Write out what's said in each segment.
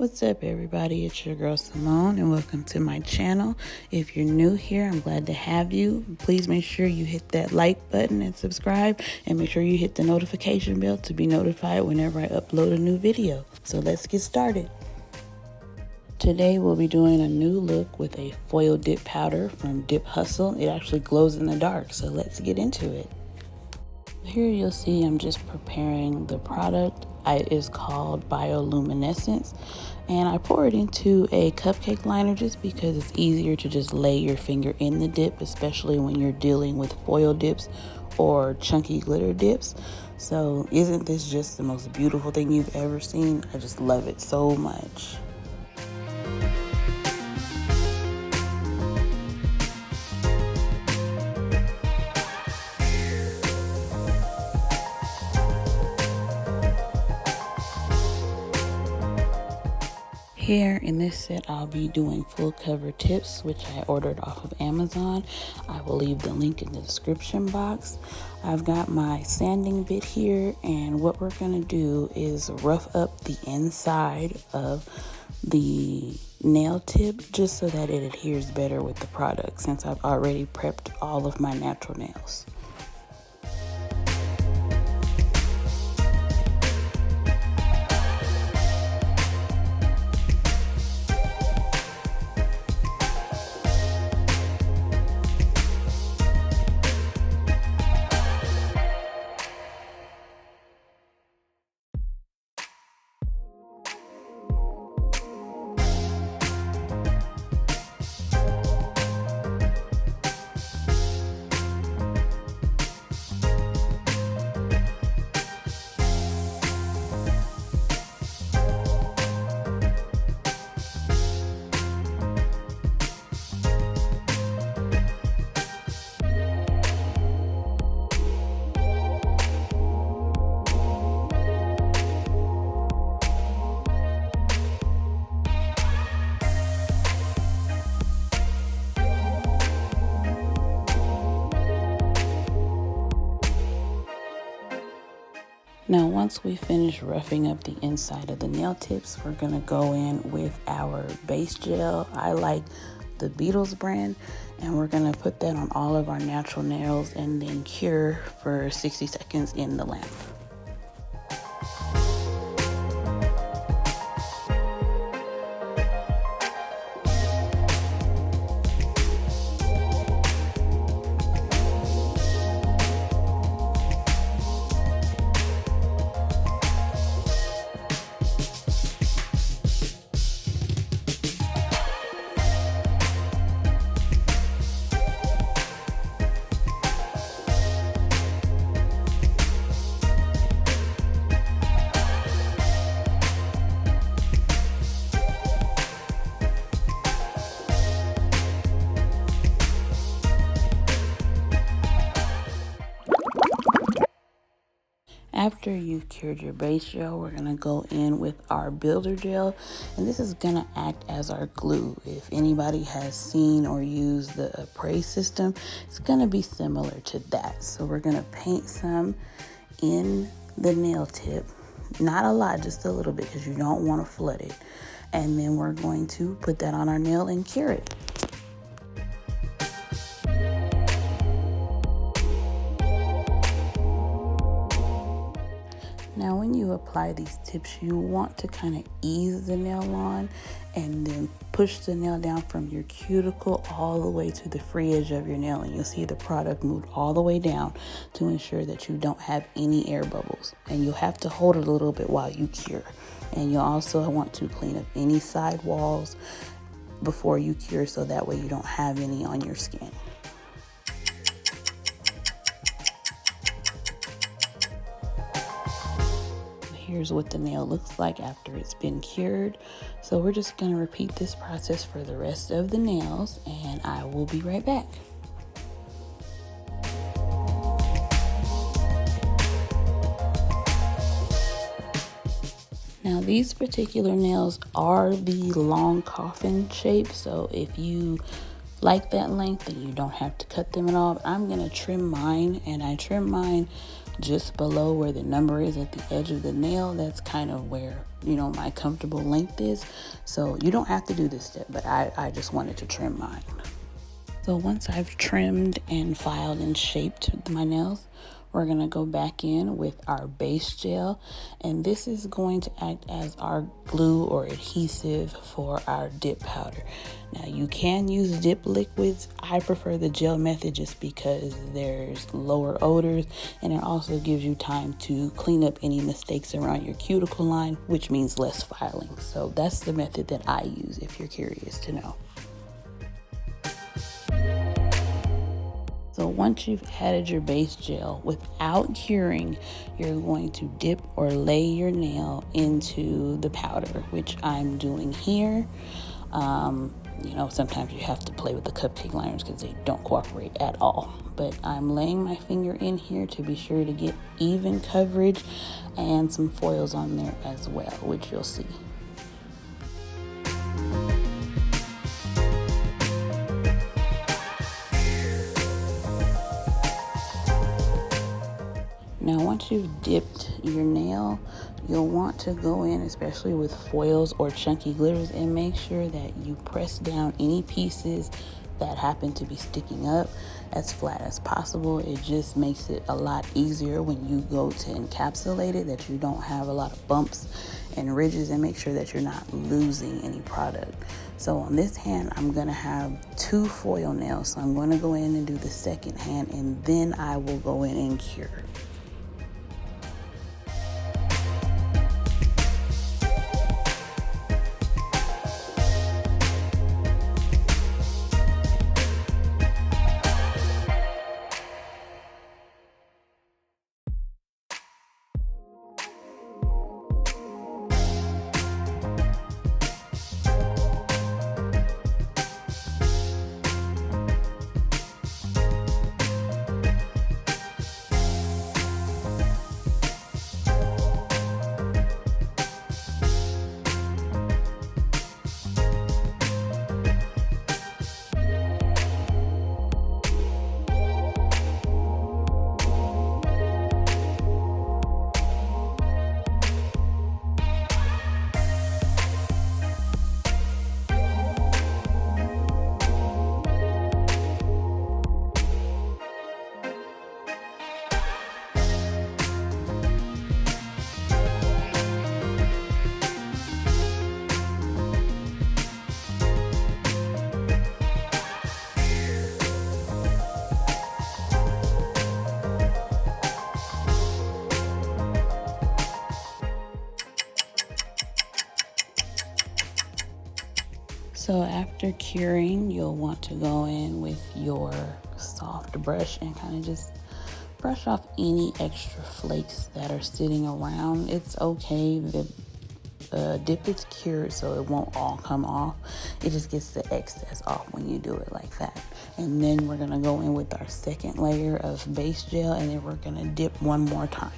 What's up, everybody? It's your girl Simone, and welcome to my channel. If you're new here, I'm glad to have you. Please make sure you hit that like button and subscribe, and make sure you hit the notification bell to be notified whenever I upload a new video. So let's get started. Today we'll be doing a new look with a foil dip powder from Dip Hustle. It actually glows in the dark, so let's get into it. Here you'll see I'm just preparing the product. It is called Bioluminescence, and I pour it into a cupcake liner just because it's easier to just lay your finger in the dip, especially when you're dealing with foil dips or chunky glitter dips. So isn't this just the most beautiful thing you've ever seen? I just love it so much. Here in this set, I'll be doing full cover tips, which I ordered off of Amazon. I will leave the link in the description box. I've got my sanding bit here, and what we're gonna do is rough up the inside of the nail tip just so that it adheres better with the product, since I've already prepped all of my natural nails. Now, once we finish roughing up the inside of the nail tips, we're gonna go in with our base gel. I like the Beetles brand, and we're gonna put that on all of our natural nails and then cure for 60 seconds in the lamp. After you've cured your base gel, we're gonna go in with our builder gel, and this is gonna act as our glue. If anybody has seen or used the Appraise system, it's gonna be similar to that. So we're gonna paint some in the nail tip, not a lot, just a little bit, because you don't want to flood it. And then we're going to put that on our nail and cure it. Now, when you apply these tips, you want to kind of ease the nail on and then push the nail down from your cuticle all the way to the free edge of your nail, and you'll see the product move all the way down to ensure that you don't have any air bubbles. And you'll have to hold it a little bit while you cure. And you'll also want to clean up any side walls before you cure, so that way you don't have any on your skin. Here's what the nail looks like after it's been cured. So we're just going to repeat this process for the rest of the nails, and I will be right back. Now, these particular nails are the long coffin shape, so if you like that length, then you don't have to cut them at all. But I'm going to trim mine, and I trim mine just below where the number is at the edge of the nail, that's kind of where, you know, my comfortable length is. So you don't have to do this step, but I just wanted to trim mine. So once I've trimmed and filed and shaped my nails, we're going to go back in with our base gel, and this is going to act as our glue or adhesive for our dip powder. Now you can use dip liquids. I prefer the gel method just because there's lower odors, and it also gives you time to clean up any mistakes around your cuticle line, which means less filing. So that's the method that I use if you're curious to know. So once you've added your base gel, without curing, you're going to dip or lay your nail into the powder, which I'm doing here. You know, sometimes you have to play with the cupcake liners because they don't cooperate at all. But I'm laying my finger in here to be sure to get even coverage and some foils on there as well, which you'll see. Now, once you've dipped your nail, you'll want to go in, especially with foils or chunky glitters, and make sure that you press down any pieces that happen to be sticking up as flat as possible. It just makes it a lot easier when you go to encapsulate it, that you don't have a lot of bumps and ridges, and make sure that you're not losing any product. So on this hand, I'm gonna have 2 foil nails. So I'm gonna go in and do the second hand, and then I will go in and cure. So after curing, you'll want to go in with your soft brush and kind of just brush off any extra flakes that are sitting around. It's okay. The dip is cured, so it won't all come off. It just gets the excess off when you do it like that. And then we're gonna go in with our second layer of base gel, and then we're gonna dip one more time.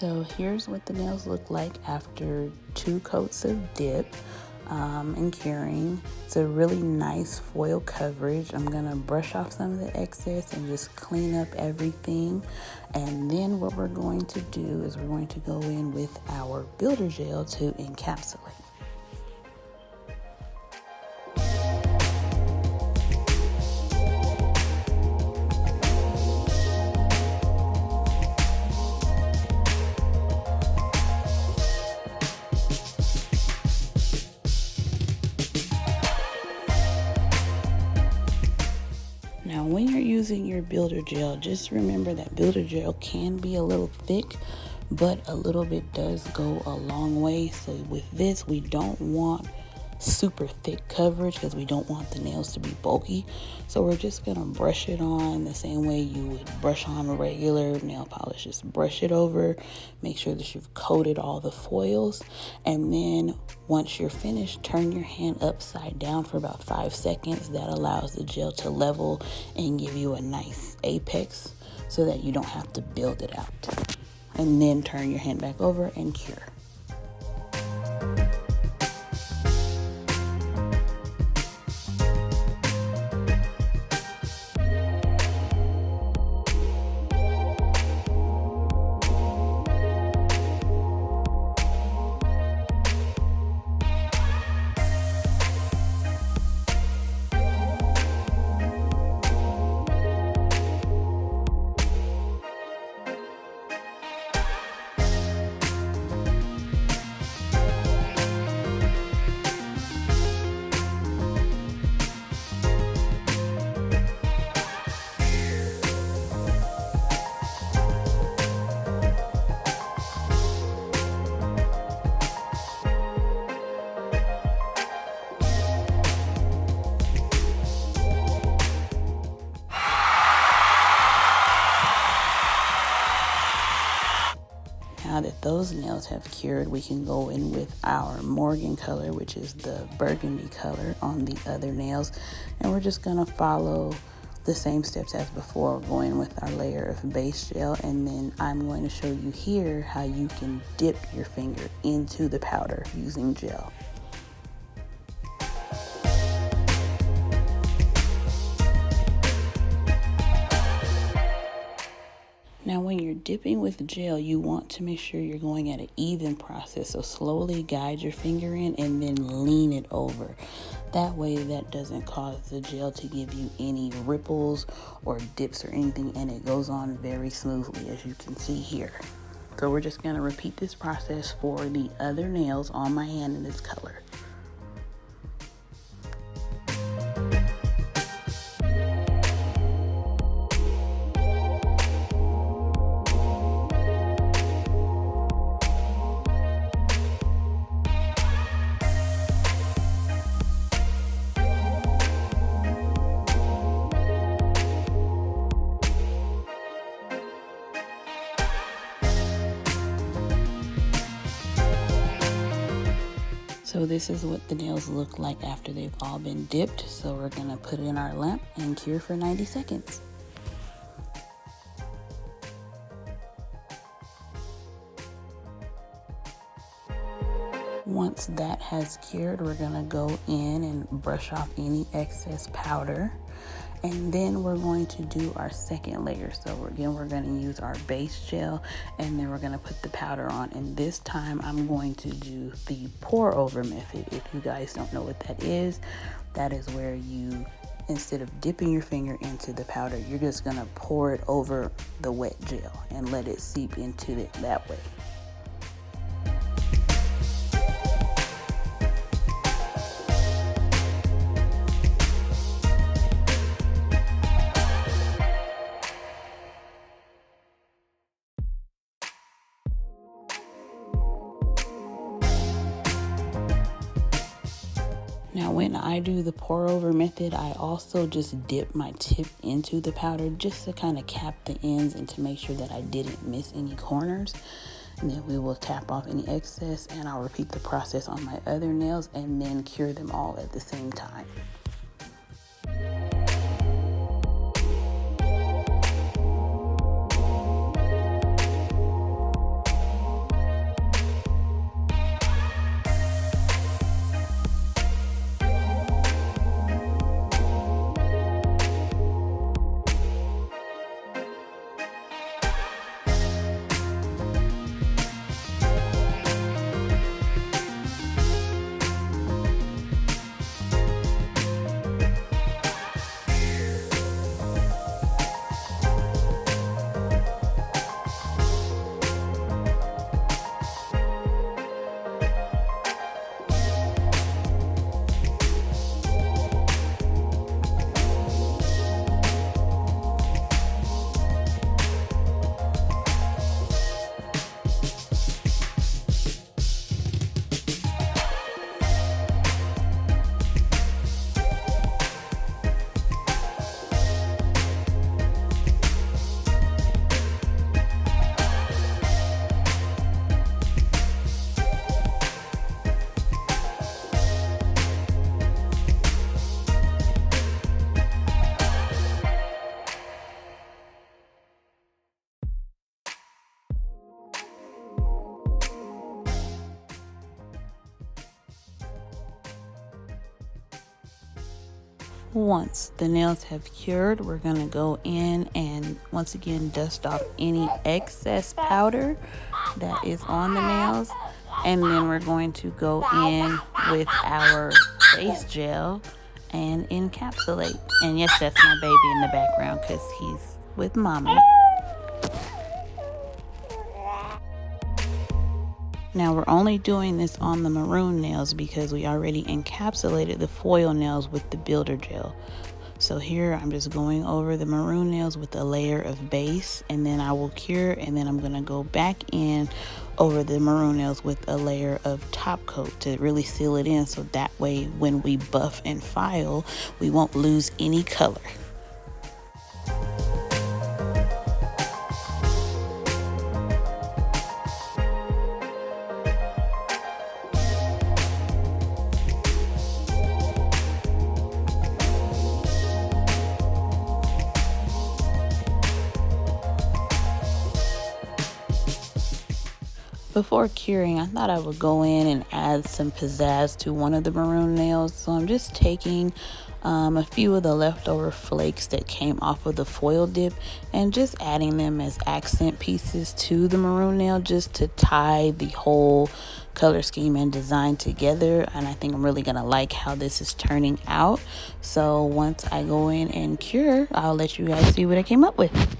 So here's what the nails look like after 2 coats of dip and curing. It's a really nice foil coverage. I'm gonna brush off some of the excess and just clean up everything. And then what we're going to do is we're going to go in with our builder gel to encapsulate. Now, when you're using your builder gel, just remember that builder gel can be a little thick, but a little bit does go a long way. So with this, we don't want super thick coverage because we don't want the nails to be bulky. So we're just gonna brush it on the same way you would brush on a regular nail polish. Just brush it over, make sure that you've coated all the foils, and then once you're finished, turn your hand upside down for about 5 seconds. That allows the gel to level and give you a nice apex so that you don't have to build it out. And then turn your hand back over and cure. Now that those nails have cured, we can go in with our Morgan color, which is the burgundy color, on the other nails. And we're just gonna follow the same steps as before, going with our layer of base gel. And then I'm going to show you here how you can dip your finger into the powder using gel. Now, when you're dipping with gel, you want to make sure you're going at an even process. So slowly guide your finger in and then lean it over. That way that doesn't cause the gel to give you any ripples or dips or anything, and it goes on very smoothly, as you can see here. So we're just going to repeat this process for the other nails on my hand in this color. So this is what the nails look like after they've all been dipped. So we're gonna put it in our lamp and cure for 90 seconds. Once that has cured, we're gonna go in and brush off any excess powder. And then we're going to do our second layer. So again, we're going to use our base gel, and then we're going to put the powder on. And this time I'm going to do the pour over method. If you guys don't know what that is where you, instead of dipping your finger into the powder, you're just going to pour it over the wet gel and let it seep into it that way. Now, when I do the pour over method, I also just dip my tip into the powder just to kind of cap the ends and to make sure that I didn't miss any corners. And then we will tap off any excess, and I'll repeat the process on my other nails and then cure them all at the same time. Once the nails have cured, we're going to go in and once again dust off any excess powder that is on the nails. And then we're going to go in with our base gel and encapsulate. And yes, that's my baby in the background because he's with mommy. Now we're only doing this on the maroon nails because we already encapsulated the foil nails with the builder gel. So here I'm just going over the maroon nails with a layer of base, and then I will cure, and then I'm going to go back in over the maroon nails with a layer of top coat to really seal it in, so that way when we buff and file we won't lose any color. Before curing, I thought I would go in and add some pizzazz to one of the maroon nails. So I'm just taking a few of the leftover flakes that came off of the foil dip and just adding them as accent pieces to the maroon nail just to tie the whole color scheme and design together. And I think I'm really gonna like how this is turning out. So once I go in and cure, I'll let you guys see what I came up with.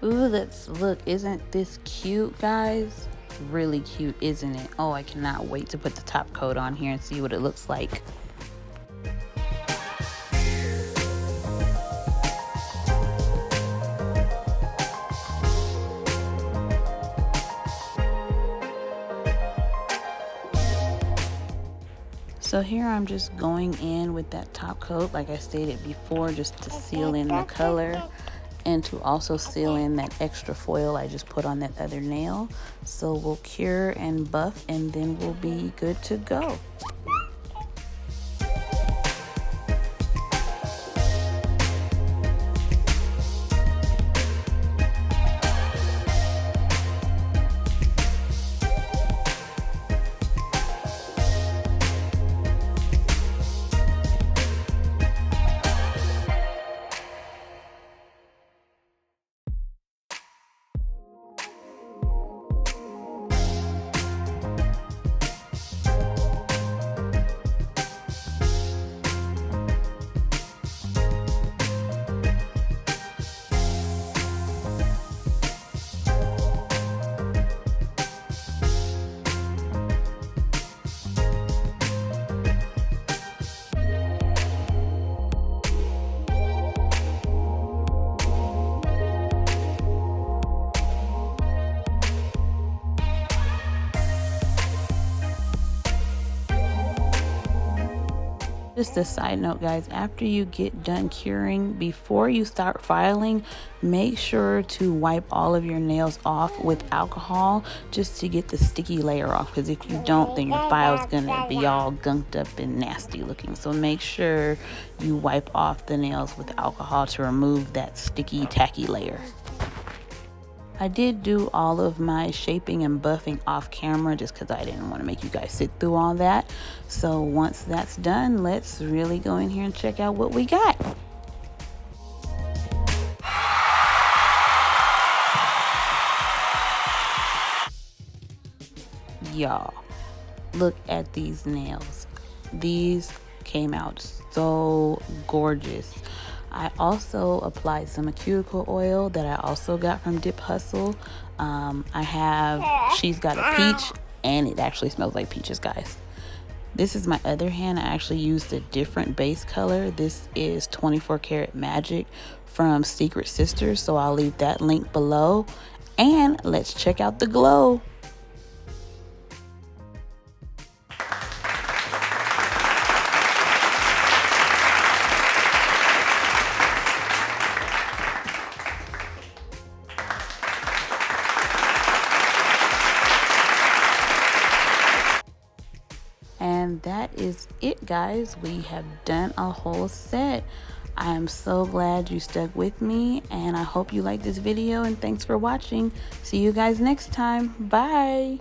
Ooh, look, isn't this cute, guys? Really cute, isn't it? Oh, I cannot wait to put the top coat on here and see what it looks like. So here I'm just going in with that top coat, like I stated before, just to seal in the color and to also seal in that extra foil I just put on that other nail. So we'll cure and buff and then we'll be good to go. Just a side note, guys, after you get done curing, before you start filing, make sure to wipe all of your nails off with alcohol just to get the sticky layer off, because if you don't, then your file's gonna be all gunked up and nasty looking. So make sure you wipe off the nails with alcohol to remove that sticky tacky layer. I did do all of my shaping and buffing off camera just because I didn't want to make you guys sit through all that. So once that's done, let's really go in here and check out what we got. Y'all, look at these nails. These came out so gorgeous. I also applied some cuticle oil that I also got from Dip Hustle. She's got a peach, and it actually smells like peaches, guys. This is my other hand. I actually used a different base color. This is 24 karat magic from Secret Sisters, so I'll leave that link below. And let's check out the glow. And that is it, guys. We have done a whole set. I am so glad you stuck with me, and I hope you liked this video, and thanks for watching. See you guys next time. Bye.